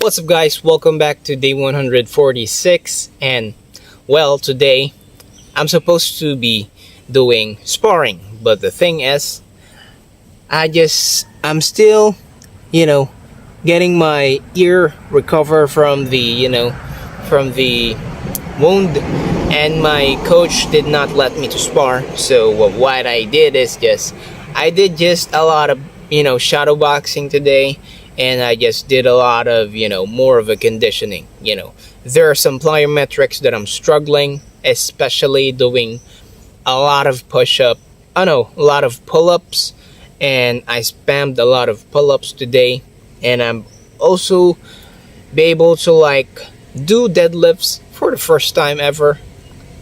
What's up, guys? Welcome back to day 146. And well, today I'm supposed to be doing sparring, but the thing is, I'm still, getting my ear recover from the wound, and my coach did not let me to spar. So what I did is I did just a lot of shadow boxing today, and I just did a lot of more of a conditioning. There are some plyometrics that I'm struggling, especially doing a lot of push-up. I know a lot of pull-ups, and I spammed a lot of pull-ups today, and I'm also be able to do deadlifts for the first time ever,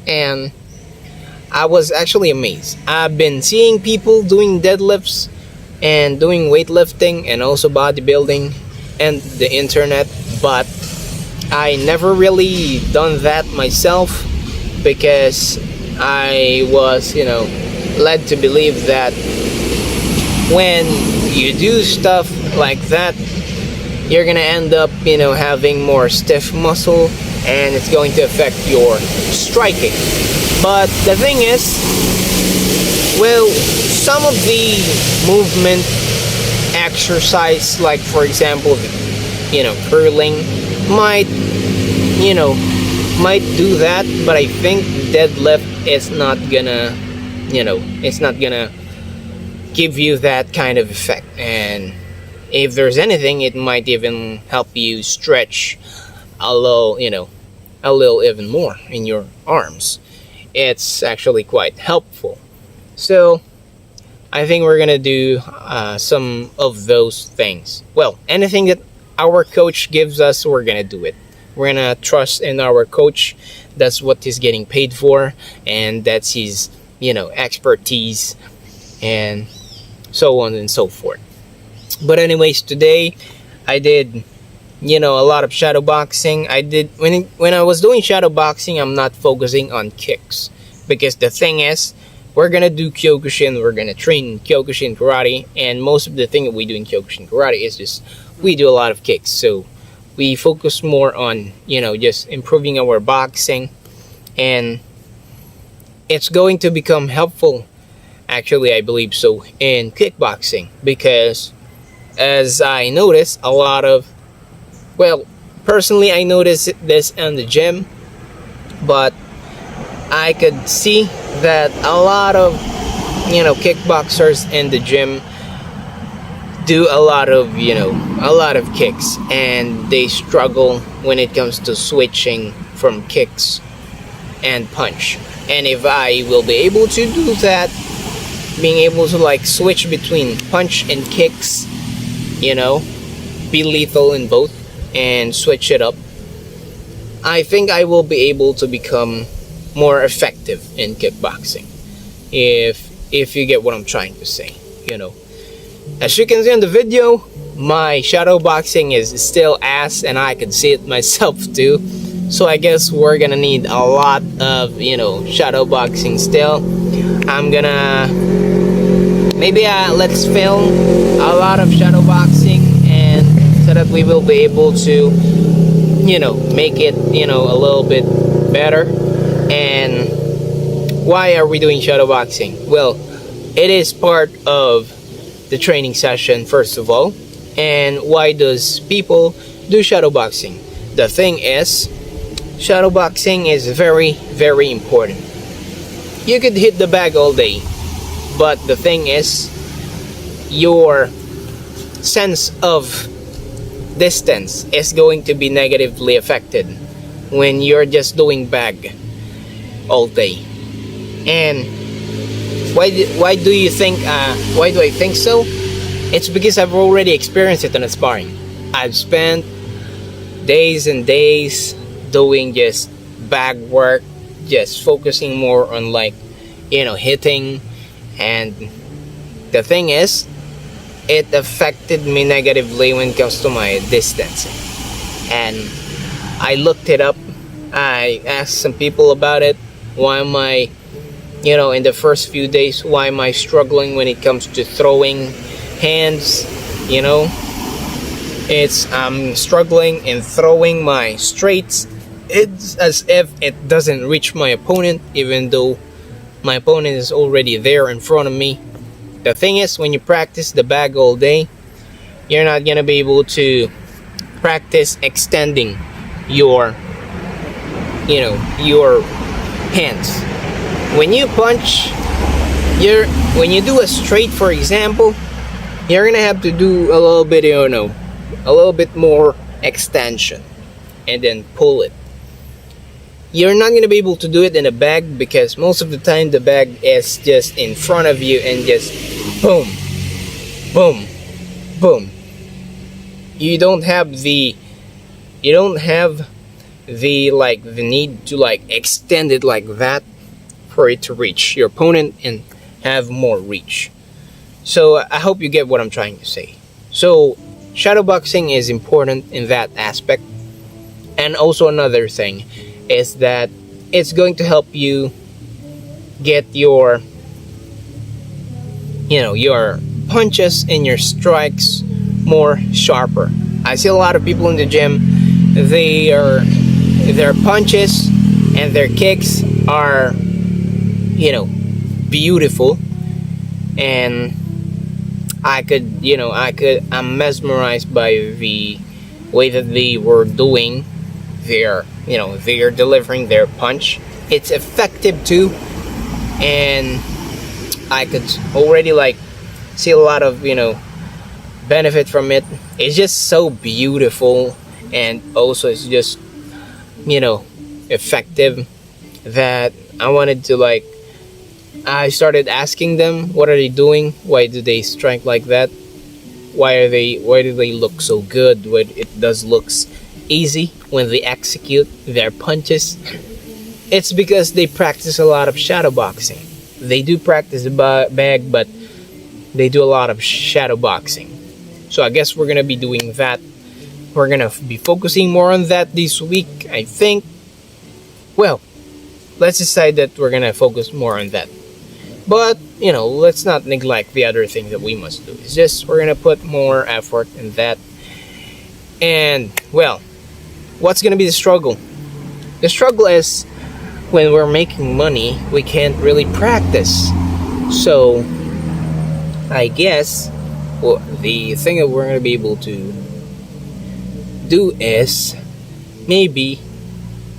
and I was actually amazed. I've been seeing people doing deadlifts and doing weightlifting and also bodybuilding and the internet, but I never really done that myself because I was led to believe that when you do stuff like that, you're gonna end up having more stiff muscle, and it's going to affect your striking. But the thing is, well, some of the movement exercise, like for example, curling, might do that, but I think deadlift is not gonna, it's not gonna give you that kind of effect. And if there's anything, it might even help you stretch a little even more in your arms. It's actually quite helpful. So I think we're gonna do some of those things. Well, anything that our coach gives us, we're gonna do it. We're gonna trust in our coach. That's what he's getting paid for, and that's his expertise, and so on and so forth. But anyways, today I did a lot of shadow boxing. I did when I was doing shadow boxing, I'm not focusing on kicks, because the thing is, we're gonna do Kyokushin, we're gonna train Kyokushin karate, and most of the thing that we do in Kyokushin karate is we do a lot of kicks. So we focus more on just improving our boxing, and it's going to become helpful, actually I believe so, in kickboxing, because as I noticed a lot of, well, personally I noticed this in the gym, but I could see that a lot of kickboxers in the gym do a lot of kicks, and they struggle when it comes to switching from kicks and punch. And if I will be able to do that, being able to switch between punch and kicks, be lethal in both and switch it up, I think I will be able to become more effective in kickboxing, if you get what I'm trying to say. As you can see in the video, my shadow boxing is still ass, and I can see it myself too. So I guess we're gonna need a lot of shadow boxing still. I'm gonna maybe let's film a lot of shadow boxing, and so that we will be able to make it a little bit better. And why are we doing shadow boxing? Well, it is part of the training session, first of all. And why does people do shadow boxing? The thing is, shadow boxing is very, very important. You could hit the bag all day, but the thing is, your sense of distance is going to be negatively affected when you're just doing bag all day. And why do you think why do I think so? It's because I've already experienced it in a sparring. I've spent days and days doing just bag work, just focusing more on hitting, and the thing is, it affected me negatively when it comes to my distance. And I looked it up. I asked some people about it. Why am I, in the first few days, why am I struggling when it comes to throwing hands, It's struggling in throwing my straights. It's as if it doesn't reach my opponent, even though my opponent is already there in front of me. The thing is, when you practice the bag all day, you're not gonna be able to practice extending your your hands. When you punch, when you do a straight, for example, you're gonna have to do a little bit, a little bit more extension, and then pull it. You're not gonna be able to do it in a bag, because most of the time the bag is just in front of you and just boom, boom, boom. You don't have the the need to extend it like that for it to reach your opponent and have more reach. So I hope you get what I'm trying to say. So shadowboxing is important in that aspect. And also another thing is that it's going to help you get your your punches and your strikes more sharper. I see a lot of people in the gym, their punches and their kicks are beautiful, and I'm mesmerized by the way that they were doing they're delivering their punch. It's effective too, and I could already see a lot of benefit from it. It's just so beautiful, and also it's just effective, that I wanted to I started asking them, what are they doing? Why do they strike like that? Why do they look so good when it does looks easy when they execute their punches? It's because they practice a lot of shadow boxing. They do practice the bag, but they do a lot of shadow boxing. So I guess we're gonna be doing that. We're gonna be focusing more on that this week, I think. Well, let's decide that we're gonna focus more on that. But let's not neglect the other thing that we must do. It's just we're gonna put more effort in that. And well, what's gonna be the struggle? The struggle is when we're making money, we can't really practice. So I guess the thing that we're gonna be able to do is maybe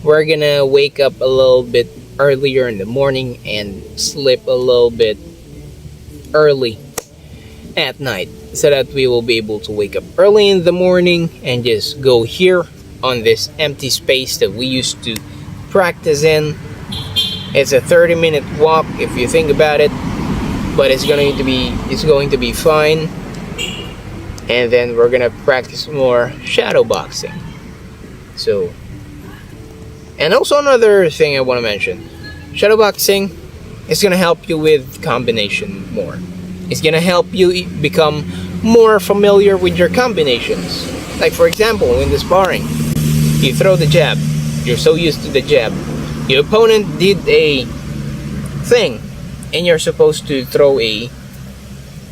we're gonna wake up a little bit earlier in the morning and sleep a little bit early at night, so that we will be able to wake up early in the morning and just go here on this empty space that we used to practice in. It's a 30-minute walk if you think about it, but it's going to be fine. And then we're gonna practice more shadow boxing. So, and also another thing I want to mention, shadow boxing is gonna help you with combination more. It's gonna help you become more familiar with your combinations. Like for example, in the sparring, you throw the jab. You're so used to the jab. Your opponent did a thing, and you're supposed to throw a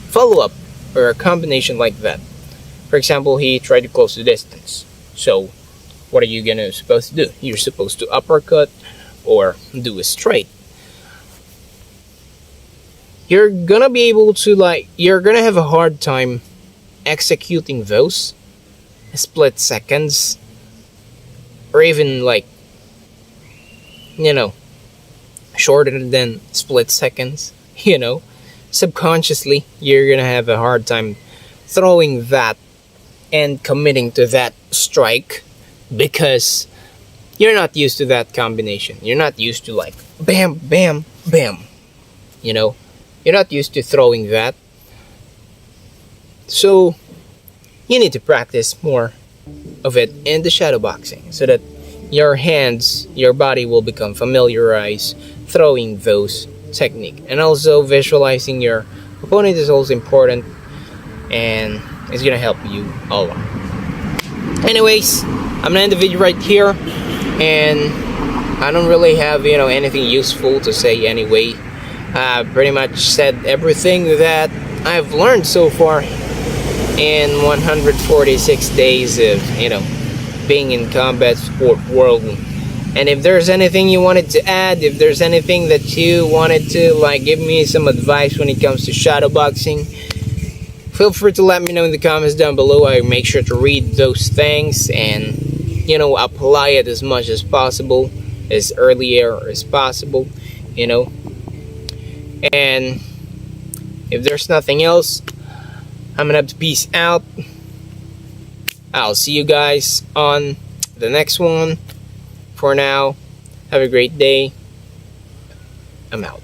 follow-up or a combination like that. For example, he tried to close the distance. So, what are you supposed to do? You're supposed to uppercut or do a straight. You're gonna be able to you're gonna have a hard time executing those split seconds, or even shorter than split seconds. Subconsciously you're gonna have a hard time throwing that and committing to that strike, because you're not used to that combination. You're not used to bam, bam, bam. You're not used to throwing that. So you need to practice more of it in the shadow boxing, so that your hands, your body will become familiarized throwing those technique. And also visualizing your opponent is also important, and it's gonna help you a lot. Anyways, I'm gonna end the video right here, and I don't really have anything useful to say anyway. Pretty much said everything that I've learned so far in 146 days of, being in combat sport world. And if there's anything you wanted to add, if there's anything that you wanted to give me some advice when it comes to shadowboxing, feel free to let me know in the comments down below. I make sure to read those things and apply it as much as possible, as earlier as possible. And if there's nothing else, I'm gonna have to peace out. I'll see you guys on the next one. For now, have a great day. I'm out.